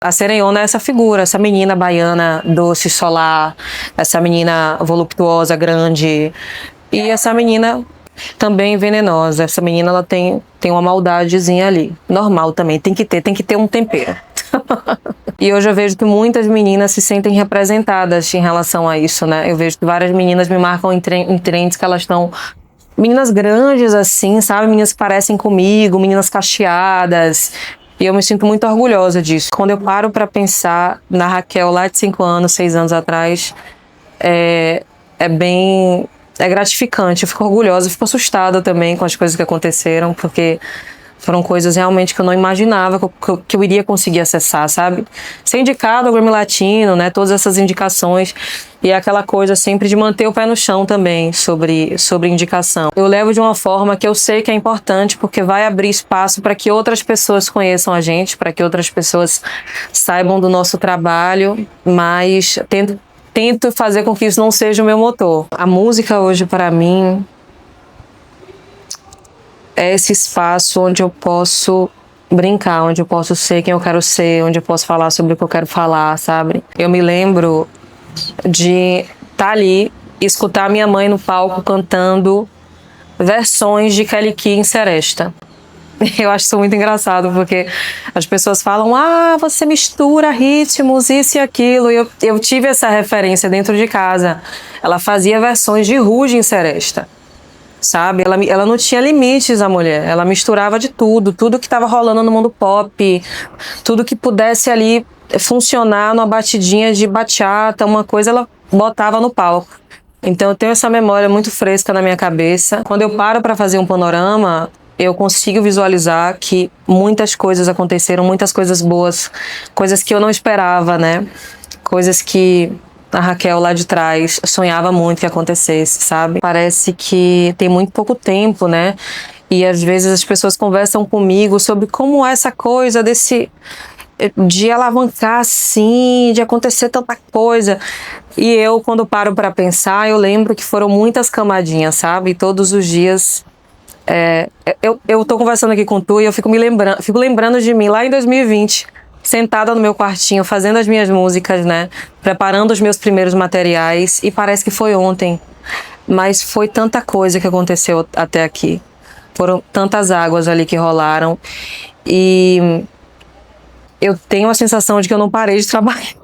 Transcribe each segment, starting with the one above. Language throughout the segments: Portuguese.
A Sereiona é essa figura, essa menina baiana doce, solar, essa menina voluptuosa, grande, e essa menina também venenosa. Essa menina, ela tem uma maldadezinha ali, normal também, tem que ter um tempero. E hoje eu vejo que muitas meninas se sentem representadas em relação a isso, né? Eu vejo que várias meninas me marcam em trends que elas estão... Meninas grandes assim, sabe? Meninas que parecem comigo, meninas cacheadas. E eu me sinto muito orgulhosa disso. Quando eu paro para pensar na Raquel lá de 5 anos, 6 anos atrás, é gratificante. Eu fico orgulhosa, eu fico assustada também com as coisas que aconteceram, porque foram coisas realmente que eu não imaginava que eu iria conseguir acessar, sabe? Ser indicado ao Grammy Latino, né? Todas essas indicações. E é aquela coisa sempre de manter o pé no chão também sobre indicação. Eu levo de uma forma que eu sei que é importante, porque vai abrir espaço para que outras pessoas conheçam a gente, para que outras pessoas saibam do nosso trabalho, mas tento fazer com que isso não seja o meu motor. A música hoje, para mim, é esse espaço onde eu posso brincar, onde eu posso ser quem eu quero ser, onde eu posso falar sobre o que eu quero falar, sabe? Eu me lembro de estar ali e escutar minha mãe no palco cantando versões de Kelly Key em Seresta. Eu acho isso muito engraçado, porque as pessoas falam: ah, você mistura ritmos, isso e aquilo. E eu tive essa referência dentro de casa. Ela fazia versões de Ruge em Seresta. Sabe? Ela não tinha limites, a mulher. Ela misturava de tudo que estava rolando no mundo pop, tudo que pudesse ali funcionar numa batidinha de bachata, uma coisa ela botava no palco. Então eu tenho essa memória muito fresca na minha cabeça. Quando eu paro para fazer um panorama, eu consigo visualizar que muitas coisas aconteceram, muitas coisas boas, coisas que eu não esperava, né? Coisas que a Raquel lá de trás sonhava muito que acontecesse, sabe? Parece que tem muito pouco tempo, né? E às vezes as pessoas conversam comigo sobre como é essa coisa de alavancar assim, de acontecer tanta coisa. E eu, quando paro para pensar, eu lembro que foram muitas camadinhas, sabe? Todos os dias. Eu tô conversando aqui com tu e eu fico lembrando de mim lá em 2020. Sentada no meu quartinho, fazendo as minhas músicas, né? Preparando os meus primeiros materiais. E parece que foi ontem. Mas foi tanta coisa que aconteceu até aqui. Foram tantas águas ali que rolaram. E eu tenho a sensação de que eu não parei de trabalhar.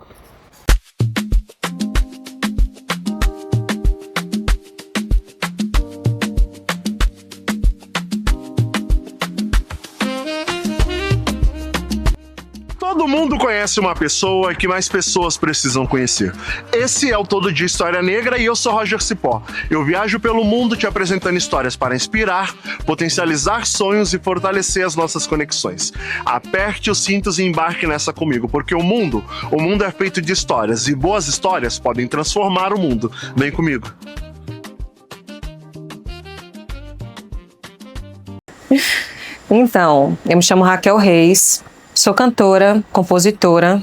Todo mundo conhece uma pessoa que mais pessoas precisam conhecer. Esse é o Todo Dia História Negra e eu sou Roger Cipó. Eu viajo pelo mundo te apresentando histórias para inspirar, potencializar sonhos e fortalecer as nossas conexões. Aperte os cintos e embarque nessa comigo, porque o mundo é feito de histórias e boas histórias podem transformar o mundo. Vem comigo. Então, eu me chamo Raquel Reis. Sou cantora, compositora,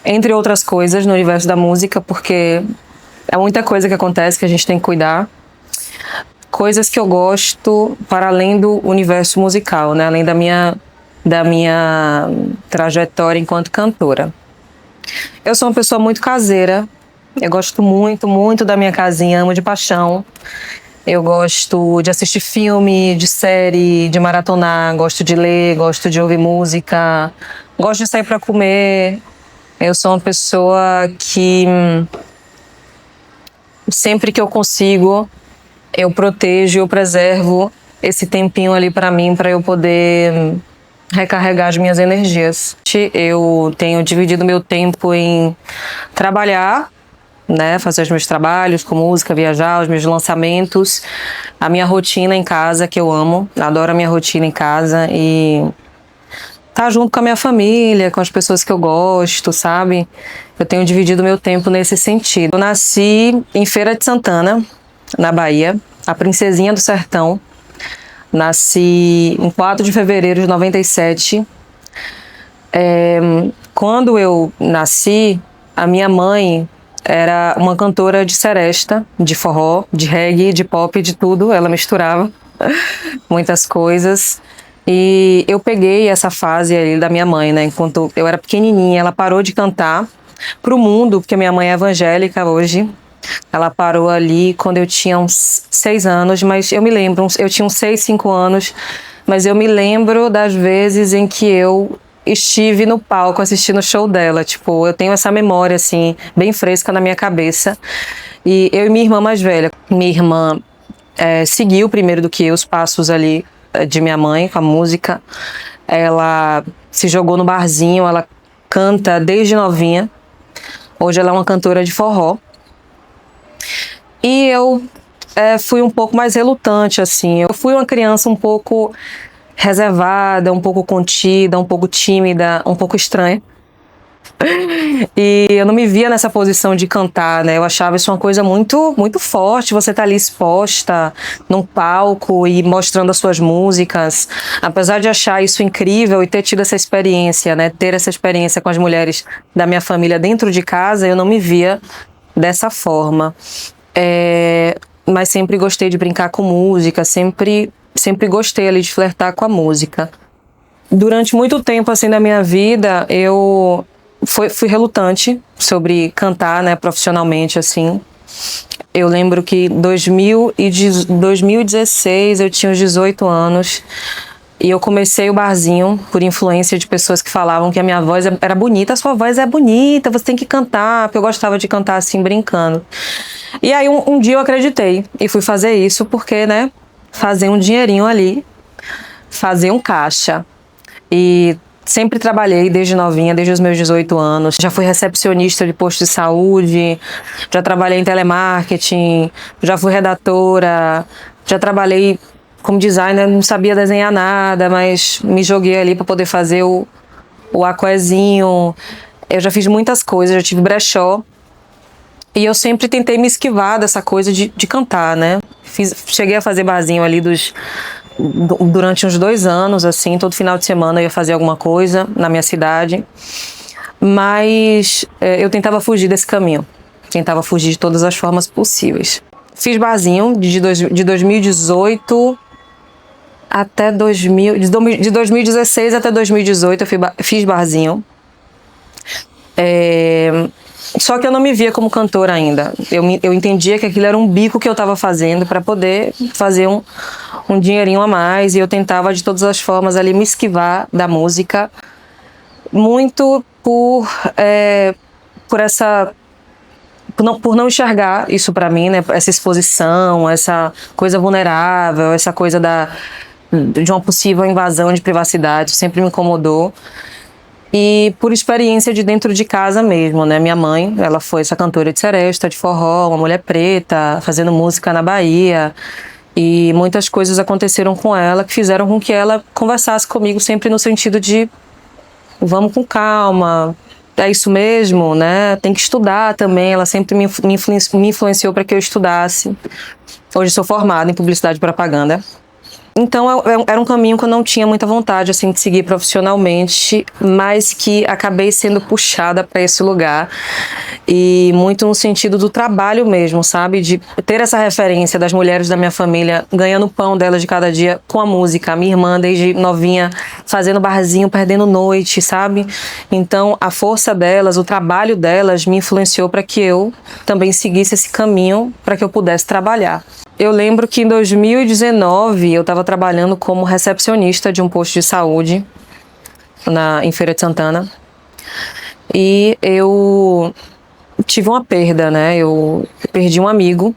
entre outras coisas no universo da música, porque é muita coisa que acontece que a gente tem que cuidar. Coisas que eu gosto para além do universo musical, né? Além da minha trajetória enquanto cantora. Eu sou uma pessoa muito caseira, eu gosto muito, muito da minha casinha, amo de paixão. Eu gosto de assistir filme, de série, de maratonar, gosto de ler, gosto de ouvir música, gosto de sair para comer. Eu sou uma pessoa que sempre que eu consigo, eu protejo, eu preservo esse tempinho ali para mim, para eu poder recarregar as minhas energias. Eu tenho dividido meu tempo em trabalhar, né, fazer os meus trabalhos com música, viajar, os meus lançamentos, a minha rotina em casa, que eu amo, adoro a minha rotina em casa e tá junto com a minha família, com as pessoas que eu gosto, sabe? Eu tenho dividido meu tempo nesse sentido. Eu nasci em Feira de Santana, na Bahia, a princesinha do sertão. Nasci em 4 de fevereiro de 97. Quando eu nasci, a minha mãe era uma cantora de seresta, de forró, de reggae, de pop, de tudo. Ela misturava muitas coisas. E eu peguei essa fase aí da minha mãe, né? Enquanto eu era pequenininha, ela parou de cantar pro mundo, porque minha mãe é evangélica hoje. Ela parou ali quando eu tinha uns 6 anos, mas eu me lembro, eu tinha uns 6, 5 anos, mas eu me lembro das vezes em que eu estive no palco assistindo o show dela. Tipo, eu tenho essa memória, assim, bem fresca na minha cabeça. E eu e minha irmã mais velha. Minha irmã seguiu primeiro do que eu os passos ali de minha mãe com a música. Ela se jogou no barzinho, ela canta desde novinha. Hoje ela é uma cantora de forró. E eu fui um pouco mais relutante, assim. Eu fui uma criança um pouco reservada, um pouco contida, um pouco tímida, um pouco estranha. E eu não me via nessa posição de cantar, né? Eu achava isso uma coisa muito, muito forte. Você tá ali exposta num palco e mostrando as suas músicas. Apesar de achar isso incrível e ter tido essa experiência, né? Ter essa experiência com as mulheres da minha família dentro de casa, eu não me via dessa forma. Mas sempre gostei de brincar com música, sempre gostei ali de flertar com a música. Durante muito tempo assim da minha vida, eu fui relutante sobre cantar, né, profissionalmente, assim. Eu lembro que em 2016 eu tinha uns 18 anos e eu comecei o barzinho por influência de pessoas que falavam que a minha voz era bonita. A sua voz é bonita, você tem que cantar, porque eu gostava de cantar assim, brincando. E aí um dia eu acreditei e fui fazer isso porque, né, fazer um dinheirinho ali, fazer um caixa. E sempre trabalhei desde novinha, desde os meus 18 anos. Já fui recepcionista de posto de saúde, já trabalhei em telemarketing, já fui redatora, já trabalhei como designer, não sabia desenhar nada, mas me joguei ali para poder fazer o aquezinho. Eu já fiz muitas coisas, já tive brechó. E eu sempre tentei me esquivar dessa coisa de cantar, né? Cheguei a fazer barzinho ali durante uns 2 anos, assim, todo final de semana eu ia fazer alguma coisa na minha cidade. Mas eu tentava fugir desse caminho. Tentava fugir de todas as formas possíveis. Fiz barzinho de 2018 até 2016 até 2018 eu fiz barzinho. Só que eu não me via como cantora ainda. Eu entendia que aquilo era um bico que eu estava fazendo para poder fazer um dinheirinho a mais. E eu tentava de todas as formas ali me esquivar da música. Muito por não enxergar isso para mim, né? Essa exposição, essa coisa vulnerável, essa coisa de uma possível invasão de privacidade. Sempre me incomodou. E por experiência de dentro de casa mesmo, né? Minha mãe, ela foi essa cantora de seresta, de forró, uma mulher preta, fazendo música na Bahia. E muitas coisas aconteceram com ela que fizeram com que ela conversasse comigo sempre no sentido de vamos com calma, é isso mesmo, né? Tem que estudar também. Ela sempre me influenciou para que eu estudasse. Hoje sou formada em publicidade e propaganda. Então era um caminho que eu não tinha muita vontade assim de seguir profissionalmente, mas que acabei sendo puxada para esse lugar, e muito no sentido do trabalho mesmo, sabe? De ter essa referência das mulheres da minha família ganhando o pão delas de cada dia com a música. A minha irmã desde novinha fazendo barzinho, perdendo noite, sabe? Então a força delas, o trabalho delas me influenciou para que eu também seguisse esse caminho para que eu pudesse trabalhar. Eu lembro que em 2019 eu estava trabalhando como recepcionista de um posto de saúde em Feira de Santana. E eu tive uma perda, né? Eu perdi um amigo.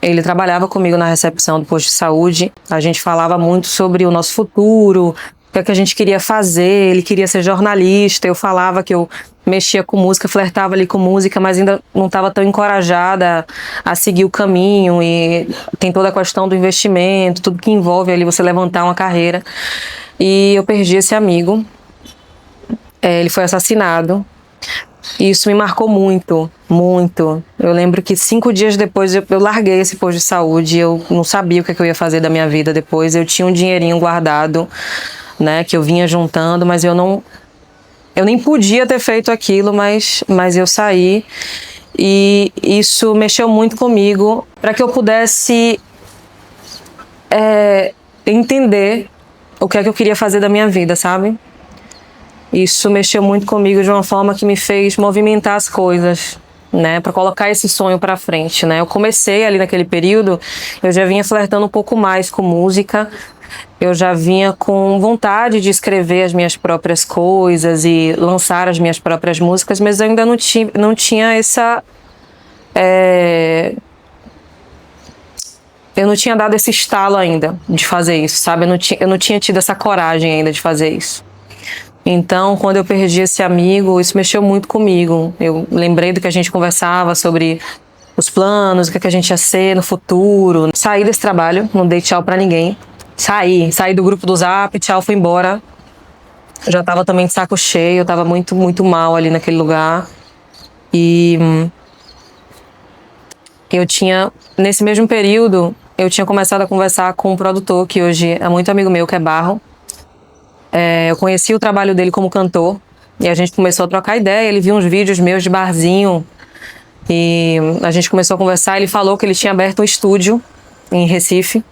Ele trabalhava comigo na recepção do posto de saúde. A gente falava muito sobre o nosso futuro, o que a gente queria fazer. Ele queria ser jornalista. Eu falava que eu mexia com música, flertava ali com música, mas ainda não estava tão encorajada a seguir o caminho. E tem toda a questão do investimento, tudo que envolve ali você levantar uma carreira. E eu perdi esse amigo. Ele foi assassinado. E isso me marcou muito, muito. Eu lembro que 5 dias depois eu larguei esse posto de saúde. Eu não sabia o que eu ia fazer da minha vida depois. Eu tinha um dinheirinho guardado, né, que eu vinha juntando, mas eu nem podia ter feito aquilo, mas eu saí. E isso mexeu muito comigo para que eu pudesse entender o que é que eu queria fazer da minha vida, sabe? Isso mexeu muito comigo de uma forma que me fez movimentar as coisas, né, para colocar esse sonho para frente, né? Eu comecei ali naquele período, eu já vinha flertando um pouco mais com música, eu já vinha com vontade de escrever as minhas próprias coisas e lançar as minhas próprias músicas, mas eu ainda não tinha essa... Eu não tinha dado esse estalo ainda de fazer isso, sabe? Eu não tinha tido essa coragem ainda de fazer isso. Então, quando eu perdi esse amigo, isso mexeu muito comigo. Eu lembrei do que a gente conversava sobre os planos, o que a gente ia ser no futuro. Saí desse trabalho, não dei tchau pra ninguém. Saí do grupo do Zap, tchau, fui embora. Eu já tava também de saco cheio, eu tava muito, muito mal ali naquele lugar. E nesse mesmo período, eu tinha começado a conversar com um produtor que hoje é muito amigo meu, que é Barro. Eu conheci o trabalho dele como cantor e a gente começou a trocar ideia. Ele viu uns vídeos meus de barzinho e a gente começou a conversar. Ele falou que ele tinha aberto um estúdio em Recife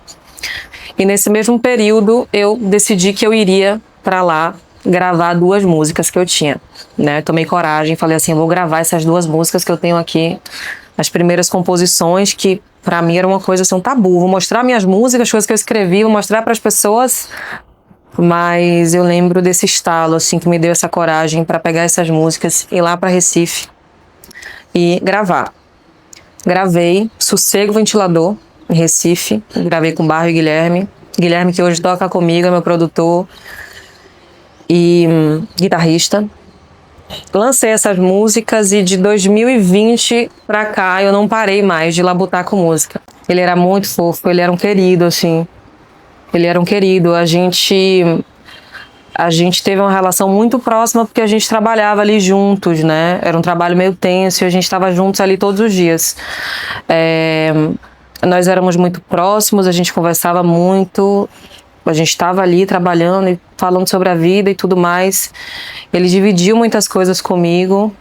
e nesse mesmo período eu decidi que eu iria para lá gravar 2 músicas que eu tinha, né? Tomei coragem, falei assim, eu vou gravar essas 2 músicas que eu tenho aqui, as primeiras composições, que para mim era uma coisa assim, um tabu. Vou mostrar minhas músicas, as coisas que eu escrevi, vou mostrar para as pessoas. Mas eu lembro desse estalo, assim, que me deu essa coragem para pegar essas músicas, ir lá para Recife e gravar. Gravei Sossego Ventilador, em Recife. Gravei com Barro e Guilherme. Guilherme, que hoje toca comigo, é meu produtor e guitarrista. Lancei essas músicas e de 2020 pra cá eu não parei mais de labutar com música. Ele era muito fofo, ele era um querido, assim. Ele era um querido. A gente teve uma relação muito próxima porque a gente trabalhava ali juntos, né? Era um trabalho meio tenso e a gente estava juntos ali todos os dias. Nós éramos muito próximos, a gente conversava muito, a gente estava ali trabalhando e falando sobre a vida e tudo mais. Ele dividiu muitas coisas comigo.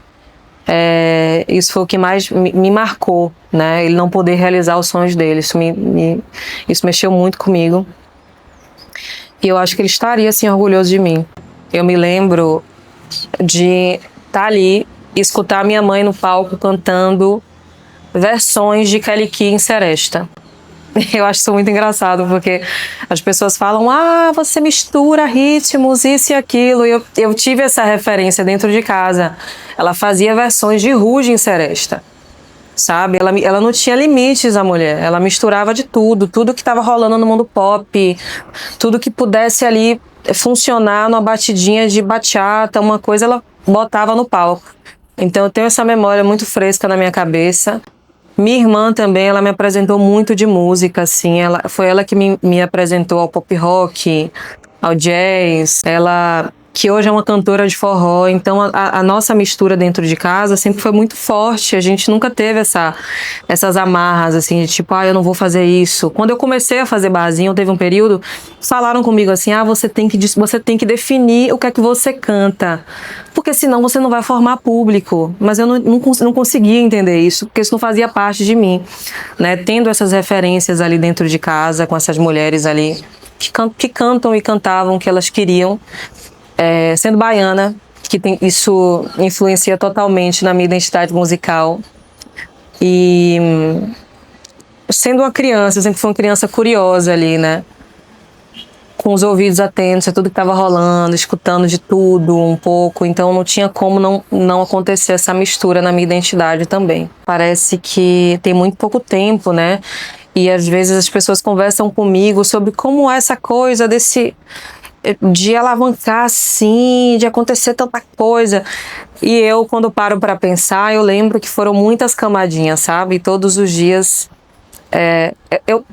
Isso foi o que mais me marcou, né? Ele não poder realizar os sonhos dele. Isso mexeu muito comigo. E eu acho que ele estaria, assim, orgulhoso de mim. Eu me lembro de estar ali e escutar minha mãe no palco cantando versões de Kelly Key em Seresta. Eu acho isso muito engraçado, porque as pessoas falam, você mistura ritmos, isso e aquilo. E eu tive essa referência dentro de casa. Ela fazia versões de Ruge em Seresta. Sabe? Ela não tinha limites, a mulher. Ela misturava de tudo que estava rolando no mundo pop, tudo que pudesse ali funcionar numa batidinha de bachata, uma coisa ela botava no palco. Então eu tenho essa memória muito fresca na minha cabeça. Minha irmã também, ela me apresentou muito de música, assim. Foi ela que me apresentou ao pop rock, ao jazz. Ela... que hoje é uma cantora de forró, então a nossa mistura dentro de casa sempre foi muito forte, a gente nunca teve essas amarras, assim, de tipo, eu não vou fazer isso. Quando eu comecei a fazer barzinho, teve um período, falaram comigo assim, você tem que definir o que é que você canta, porque senão você não vai formar público. Mas eu não conseguia entender isso, porque isso não fazia parte de mim, né? Tendo essas referências ali dentro de casa, com essas mulheres ali, que cantam e cantavam o que elas queriam, sendo baiana, isso influencia totalmente na minha identidade musical. E sendo uma criança, eu sempre fui uma criança curiosa ali, né? Com os ouvidos atentos a tudo que estava rolando, escutando de tudo um pouco. Então não tinha como não acontecer essa mistura na minha identidade também. Parece que tem muito pouco tempo, né? E às vezes as pessoas conversam comigo sobre como é essa coisa de alavancar assim, de acontecer tanta coisa. E eu, quando paro para pensar, eu lembro que foram muitas camadinhas, sabe? Todos os dias.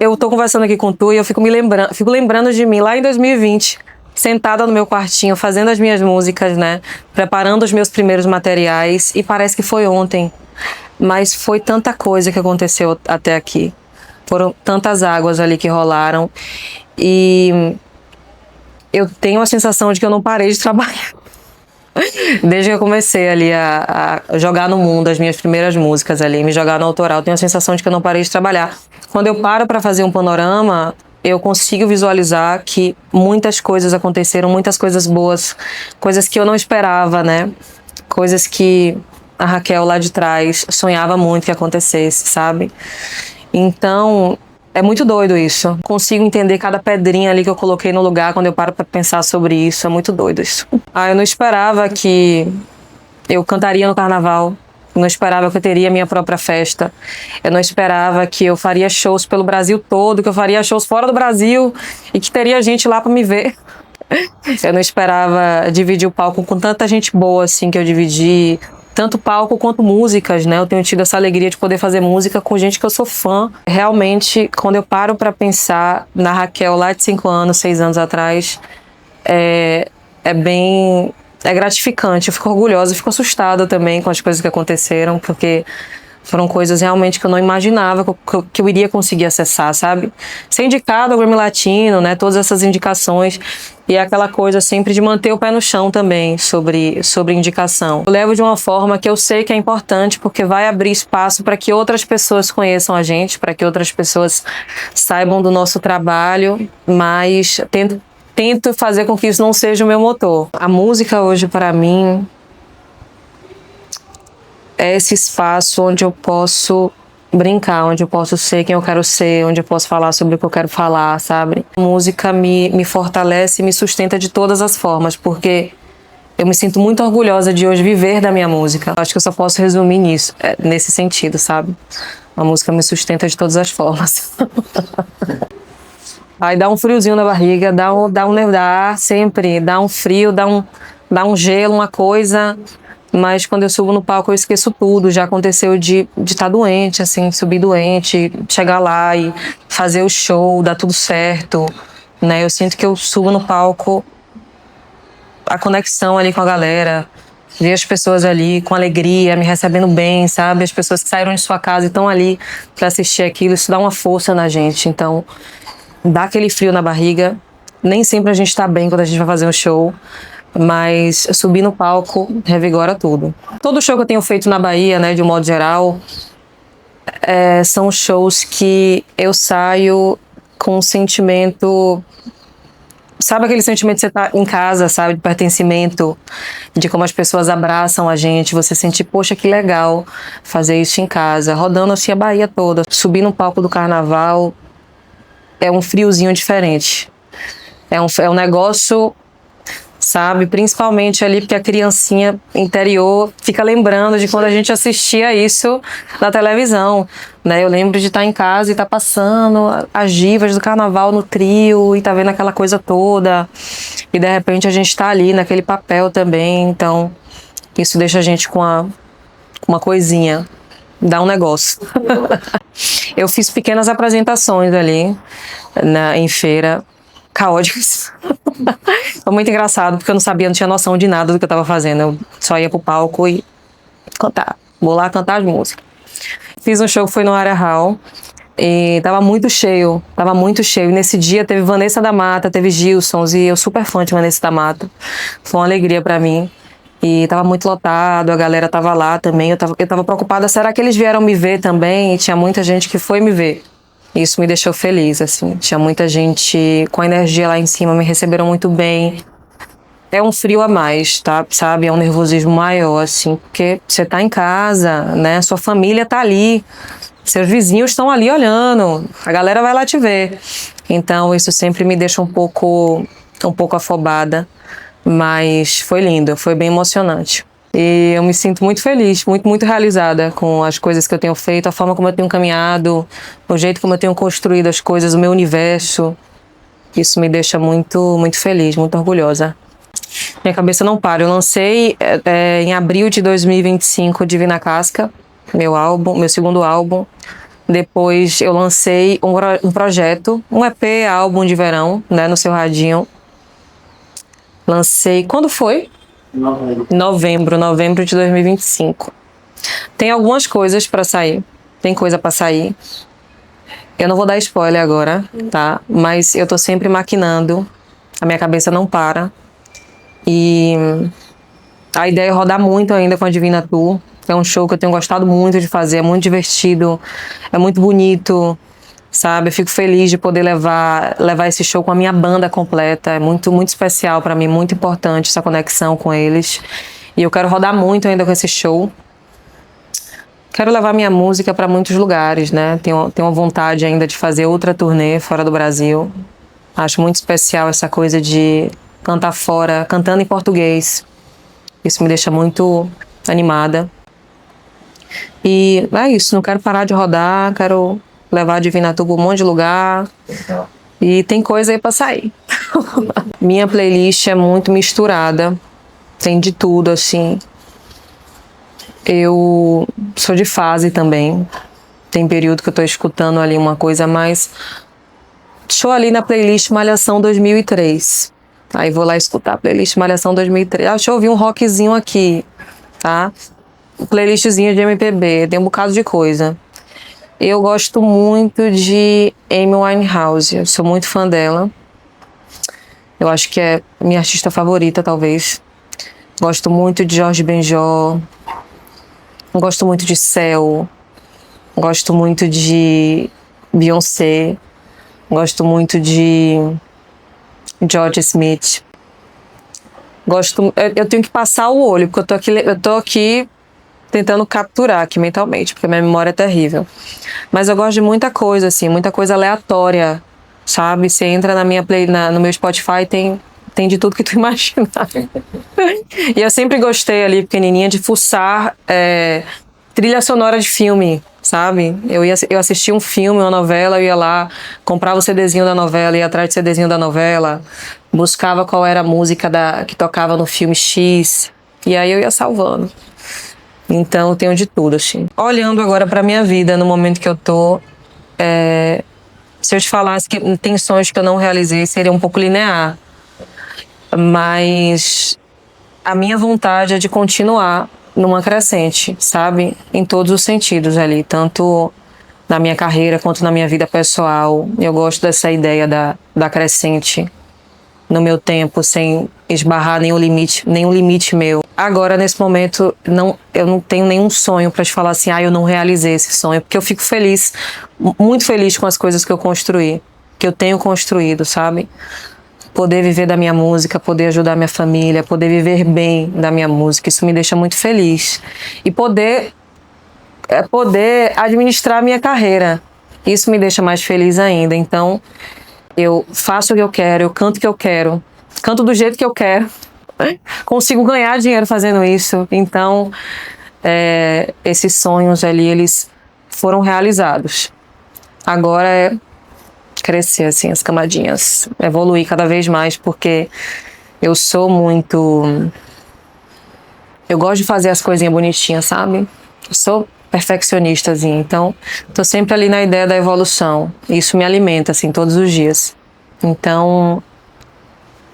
Eu tô conversando aqui com tu e eu fico lembrando de mim lá em 2020, sentada no meu quartinho, fazendo as minhas músicas, né? Preparando os meus primeiros materiais, e parece que foi ontem. Mas foi tanta coisa que aconteceu até aqui. Foram tantas águas ali que rolaram. E eu tenho a sensação de que eu não parei de trabalhar. Desde que eu comecei ali a jogar no mundo as minhas primeiras músicas ali, me jogar no autoral, eu tenho a sensação de que eu não parei de trabalhar. Quando eu paro para fazer um panorama, eu consigo visualizar que muitas coisas aconteceram, muitas coisas boas, coisas que eu não esperava, né? Coisas que a Raquel lá de trás sonhava muito que acontecesse, sabe? Então, é muito doido isso. Consigo entender cada pedrinha ali que eu coloquei no lugar quando eu paro pra pensar sobre isso. É muito doido isso. Eu não esperava que eu cantaria no carnaval. Eu não esperava que eu teria minha própria festa. Eu não esperava que eu faria shows pelo Brasil todo, que eu faria shows fora do Brasil e que teria gente lá pra me ver. Eu não esperava dividir o palco com tanta gente boa assim que eu dividi. Tanto palco quanto músicas, né? Eu tenho tido essa alegria de poder fazer música com gente que eu sou fã. Realmente, quando eu paro pra pensar na Raquel lá de 5 anos, 6 anos atrás, é gratificante. Eu fico orgulhosa, eu fico assustada também com as coisas que aconteceram, porque foram coisas realmente que eu não imaginava que eu iria conseguir acessar, sabe? Ser indicado ao Grammy Latino, né? Todas essas indicações. E é aquela coisa sempre de manter o pé no chão também sobre indicação. Eu levo de uma forma que eu sei que é importante, porque vai abrir espaço para que outras pessoas conheçam a gente, para que outras pessoas saibam do nosso trabalho, mas tento fazer com que isso não seja o meu motor. A música hoje, para mim, é esse espaço onde eu posso brincar, onde eu posso ser quem eu quero ser, onde eu posso falar sobre o que eu quero falar, sabe? A música me fortalece e me sustenta de todas as formas, porque eu me sinto muito orgulhosa de hoje viver da minha música. Acho que eu só posso resumir nisso, nesse sentido, sabe? A música me sustenta de todas as formas. Aí dá um friozinho na barriga, dá sempre, dá um frio, dá um gelo, uma coisa. Mas quando eu subo no palco eu esqueço tudo. Já aconteceu de estar doente, assim, subir doente, chegar lá e fazer o show, dar tudo certo, né? Eu sinto que eu subo no palco, a conexão ali com a galera, ver as pessoas ali com alegria, me recebendo bem, sabe? As pessoas que saíram de sua casa e estão ali para assistir aquilo, isso dá uma força na gente. Então, dá aquele frio na barriga. Nem sempre a gente tá bem quando a gente vai fazer um show, mas subir no palco revigora tudo. Todo show que eu tenho feito na Bahia, né, de um modo geral, são shows que eu saio com um sentimento... Sabe aquele sentimento de você estar em casa, sabe? De pertencimento, de como as pessoas abraçam a gente, você sentir, poxa, que legal fazer isso em casa, rodando assim a Bahia toda. Subir no palco do carnaval é um friozinho diferente. É um negócio, sabe? Principalmente ali porque a criancinha interior fica lembrando de quando a gente assistia isso na televisão, né? Eu lembro de estar em casa e estar passando as divas do carnaval no trio e estar vendo aquela coisa toda. E de repente a gente está ali naquele papel também. Então isso deixa a gente com uma coisinha, dá um negócio. Eu fiz pequenas apresentações ali em feira, caóticas. Foi muito engraçado, porque eu não sabia, não tinha noção de nada do que eu tava fazendo. Eu só ia pro palco e cantar. Vou lá cantar as músicas. Fiz um show que foi no Área Hall e tava muito cheio. E nesse dia teve Vanessa da Mata, teve Gilsons, e eu super fã de Vanessa da Mata. Foi uma alegria pra mim. E tava muito lotado, a galera tava lá também. Eu tava preocupada, será que eles vieram me ver também? E tinha muita gente que foi me ver. Isso me deixou feliz, assim. Tinha muita gente com energia lá em cima, me receberam muito bem. É um frio a mais, tá? Sabe? É um nervosismo maior, assim, porque você tá em casa, né? Sua família tá ali, seus vizinhos estão ali olhando, a galera vai lá te ver. Então, isso sempre me deixa um pouco afobada, mas foi lindo, foi bem emocionante. E eu me sinto muito feliz, muito realizada com as coisas que eu tenho feito, a forma como eu tenho caminhado, o jeito como eu tenho construído as coisas, o meu universo. Isso me deixa muito feliz, muito orgulhosa. Minha cabeça não para. Eu lancei em abril de 2025 Divina Casca, meu segundo álbum. Depois eu lancei um projeto, um EP, álbum de verão, né, no seu radinho. Lancei, quando foi? Novembro de 2025. Tem algumas coisas pra sair. Tem coisa pra sair. Eu não vou dar spoiler agora, tá? Mas eu tô sempre maquinando. A minha cabeça não para. E a ideia é rodar muito ainda com a Divina Tour. É um show que eu tenho gostado muito de fazer. É muito divertido. É muito bonito. sabe? Eu fico feliz de poder levar esse show com a minha banda completa. É muito, muito especial para mim, muito importante essa conexão com eles. E eu quero rodar muito ainda com esse show. Quero levar minha música para muitos lugares, né? Tenho uma vontade ainda de fazer outra turnê fora do Brasil. Acho muito especial essa coisa de cantar fora, cantando em português. Isso me deixa muito animada. E é isso, não quero parar de rodar, quero levar a Divina Tuba pra um monte de lugar. E tem coisa aí pra sair. Minha playlist é muito misturada, tem de tudo, assim. Eu sou de fase também. Tem período que eu tô escutando ali uma coisa mais... Show ali na playlist Malhação 2003. Aí vou lá escutar a playlist Malhação 2003. Deixa eu ouvir um rockzinho aqui, tá? Playlistzinha de MPB, tem um bocado de coisa. Eu gosto muito de Amy Winehouse, eu sou muito fã dela. Eu acho que é minha artista favorita, talvez. Gosto muito de Jorge Benjor. Gosto muito de Céu. Gosto muito de Beyoncé. Gosto muito de George Smith. Eu tenho que passar o olho, porque eu tô aqui tentando capturar aqui mentalmente, porque minha memória é terrível. Mas eu gosto de muita coisa, assim, muita coisa aleatória, sabe? Você entra na minha no meu Spotify, tem de tudo que tu imaginar. E eu sempre gostei ali, pequenininha, de fuçar trilha sonora de filme, sabe? Eu assistia um filme, uma novela, eu ia lá, comprava o CDzinho da novela, ia atrás do CDzinho da novela, buscava qual era a música que tocava no filme X, e aí eu ia salvando. Então eu tenho de tudo, assim. Olhando agora pra minha vida, no momento que eu tô, se eu te falasse que tem sonhos que eu não realizei, seria um pouco linear. Mas a minha vontade é de continuar numa crescente, sabe? Em todos os sentidos ali, tanto na minha carreira quanto na minha vida pessoal. Eu gosto dessa ideia da crescente no meu tempo, sem esbarrar nenhum limite meu. Agora, nesse momento, eu não tenho nenhum sonho para te falar assim, eu não realizei esse sonho, porque eu fico feliz, muito feliz com as coisas que eu construí, que eu tenho construído, sabe? Poder viver da minha música, poder ajudar minha família, poder viver bem da minha música, isso me deixa muito feliz. E poder administrar a minha carreira, isso me deixa mais feliz ainda. Então, eu faço o que eu quero, eu canto o que eu quero, canto do jeito que eu quero, consigo ganhar dinheiro fazendo isso. Então, esses sonhos ali, eles foram realizados. Agora é crescer, assim, as camadinhas, evoluir cada vez mais, porque eu gosto de fazer as coisinhas bonitinhas, sabe? Eu sou perfeccionistazinha, então tô sempre ali na ideia da evolução. Isso me alimenta, assim, todos os dias. Então,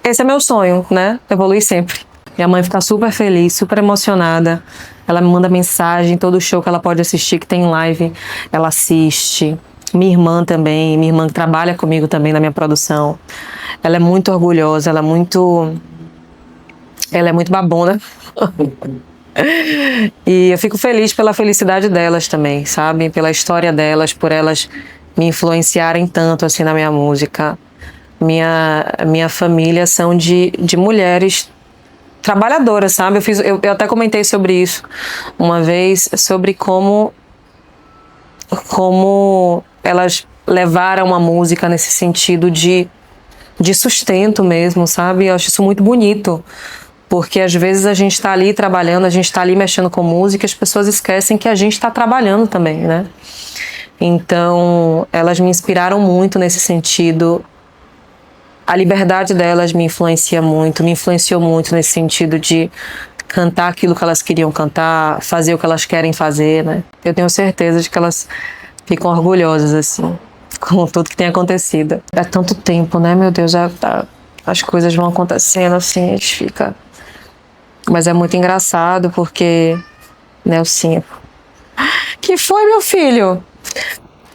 esse é meu sonho, né? Evoluir sempre. Minha mãe fica super feliz, super emocionada. Ela me manda mensagem, todo show que ela pode assistir, que tem live, ela assiste. Minha irmã também, minha irmã que trabalha comigo também na minha produção. Ela é muito orgulhosa, ela é muito babona. E eu fico feliz pela felicidade delas também, sabe? Pela história delas, por elas me influenciarem tanto assim na minha música. Minha família são de mulheres trabalhadoras, sabe? Eu até comentei sobre isso uma vez, sobre como elas levaram a música nesse sentido de sustento mesmo, sabe? Eu acho isso muito bonito, porque às vezes a gente tá ali trabalhando, a gente tá ali mexendo com música, as pessoas esquecem que a gente tá trabalhando também, né? Então, elas me inspiraram muito nesse sentido. A liberdade delas me influenciou muito nesse sentido de cantar aquilo que elas queriam cantar, fazer o que elas querem fazer, né? Eu tenho certeza de que elas ficam orgulhosas, assim, com tudo que tem acontecido. É tanto tempo, né, meu Deus, as coisas vão acontecendo, assim, a gente fica... Mas é muito engraçado, porque, Nelsinho... Que foi, meu filho?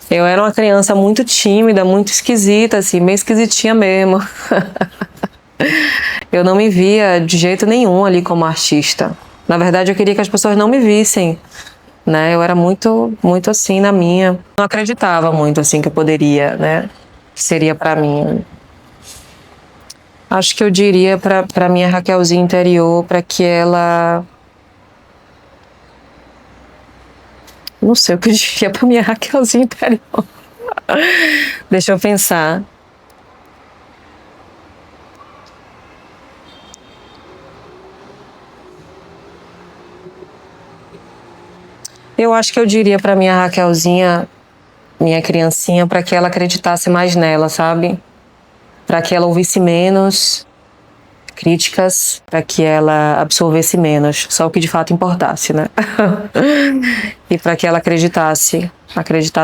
Eu era uma criança muito tímida, muito esquisita, assim, bem esquisitinha mesmo. Eu não me via de jeito nenhum ali como artista. Na verdade, eu queria que as pessoas não me vissem, né? Eu era muito, muito assim na minha. Não acreditava muito assim que eu poderia, né? Que seria pra mim. Acho que eu diria pra minha Raquelzinha interior, pra que ela... Não sei o que eu diria pra minha Raquelzinha interior. Deixa eu pensar. Eu acho que eu diria pra minha Raquelzinha, minha criancinha, pra que ela acreditasse mais nela, sabe? Pra que ela ouvisse menos críticas, pra que ela absorvesse menos, só o que de fato importasse, né? E pra que ela acreditasse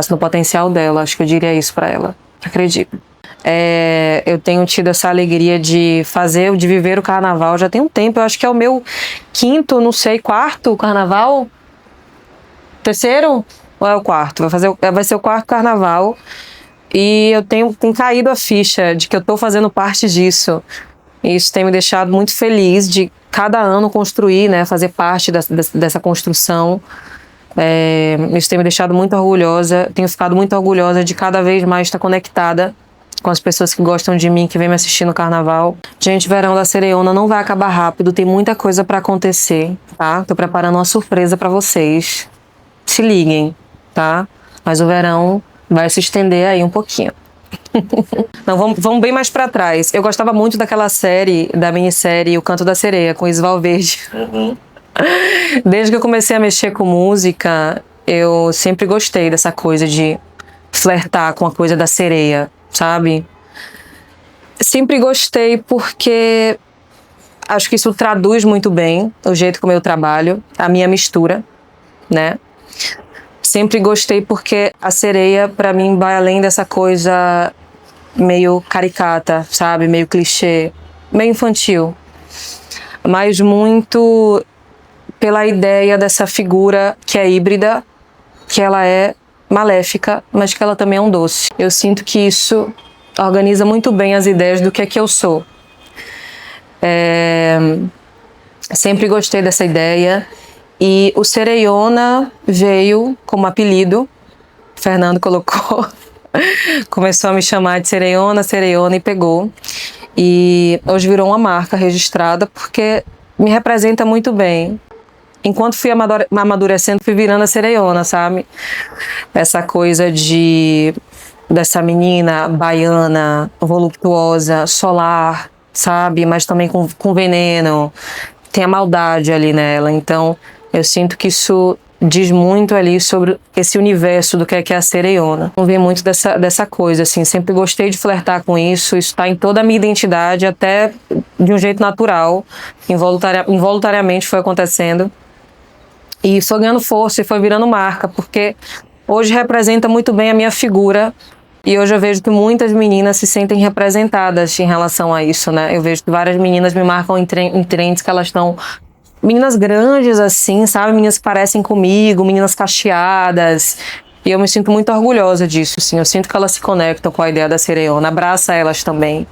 no potencial dela. Acho que eu diria isso pra ela. Acredito. Eu tenho tido essa alegria de viver o carnaval já tem um tempo. Eu acho que é o meu quinto, não sei, quarto carnaval. Terceiro? Ou é o quarto? Vai ser o quarto carnaval. E eu tenho caído a ficha de que eu tô fazendo parte disso. E isso tem me deixado muito feliz de cada ano construir, né? Fazer parte dessa construção. Isso tem me deixado muito orgulhosa. Tenho ficado muito orgulhosa de cada vez mais estar conectada com as pessoas que gostam de mim, que vêm me assistir no carnaval. Gente, Verão da Sereiona não vai acabar rápido. Tem muita coisa pra acontecer, tá? Tô preparando uma surpresa pra vocês. Se liguem, tá? Mas o verão vai se estender aí um pouquinho. Não, vamos bem mais pra trás. Eu gostava muito daquela da minissérie O Canto da Sereia, com Isval Verde. Desde que eu comecei a mexer com música, eu sempre gostei dessa coisa de flertar com a coisa da sereia, sabe? Sempre gostei porque acho que isso traduz muito bem o jeito como eu trabalho, a minha mistura, né? Sempre gostei porque a sereia, pra mim, vai além dessa coisa meio caricata, sabe? Meio clichê, meio infantil. Mas muito pela ideia dessa figura que é híbrida, que ela é maléfica, mas que ela também é um doce. Eu sinto que isso organiza muito bem as ideias do que é que eu sou. Sempre gostei dessa ideia. E o Sereiona veio como apelido. O Fernando colocou. Começou a me chamar de Sereiona e pegou. E hoje virou uma marca registrada porque me representa muito bem. Enquanto fui amadurecendo, fui virando a Sereiona, sabe? Essa coisa dessa menina baiana, voluptuosa, solar, sabe? Mas também com veneno. Tem a maldade ali nela. Então, eu sinto que isso diz muito ali sobre esse universo do que é a Sereiona. Não vi muito dessa coisa, assim. Sempre gostei de flertar com isso. Isso está em toda a minha identidade, até de um jeito natural. Involuntariamente foi acontecendo. E foi ganhando força e foi virando marca, porque hoje representa muito bem a minha figura. E hoje eu vejo que muitas meninas se sentem representadas em relação a isso, né? Eu vejo que várias meninas me marcam em trends que elas estão... Meninas grandes, assim, sabe? Meninas que parecem comigo, meninas cacheadas. E eu me sinto muito orgulhosa disso, assim. Eu sinto que elas se conectam com a ideia da Sereiona. Abraça elas também.